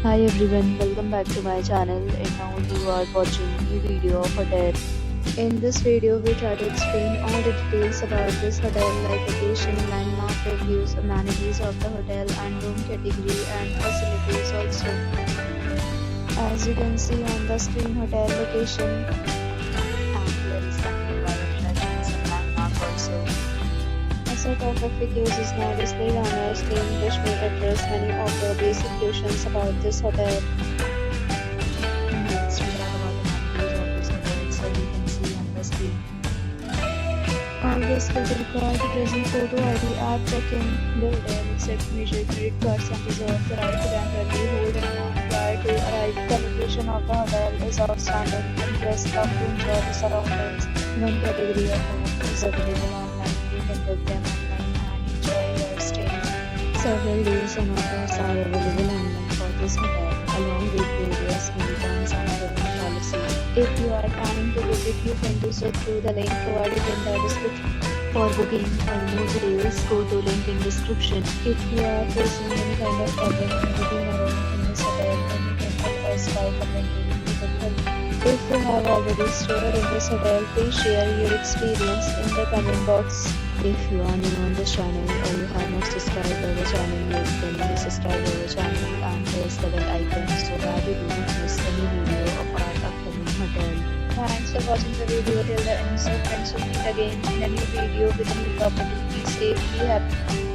Hi everyone, welcome back to my channel, and now you are watching new video of hotel. In this video, we try to explain all the details about this hotel like location, landmark, reviews, amenities of the hotel and room category and facilities also. As you can see on the screen, hotel location and here is the nearby attractions and landmark also. A set of figures is now displayed on our screen which may address many of the basic questions about this hotel. Next, we talk about the amenities of this hotel, so you can see on the screen. All guests will be required to present photo ID at check-in. The hotel accepts major credit cards and reserves the right to temporarily hold an amount prior to arrival. The location of the hotel is outstanding and guests love to enjoy the surroundings. One category of rooms is available online. You can book them online and enjoy your stay. Several deals and offers are available online for this hotel, along with various returns and payment policies. If you are planning to visit, you can do so through the link provided in the description. For booking or more details, go to link in description. If you are facing any kind of problem in booking a room in this hotel, then you can help us by commenting in the help. If you have already stayed in this hotel, please share your experience in the comment box. If you are new on this channel or you have not subscribed our channel yet, then please subscribe our channel and press the bell icon so that you do not miss any video of our upcoming hotel. Thanks for watching the video till the end. So friends, will meet again in a new video with a new property. Be safe, be happy.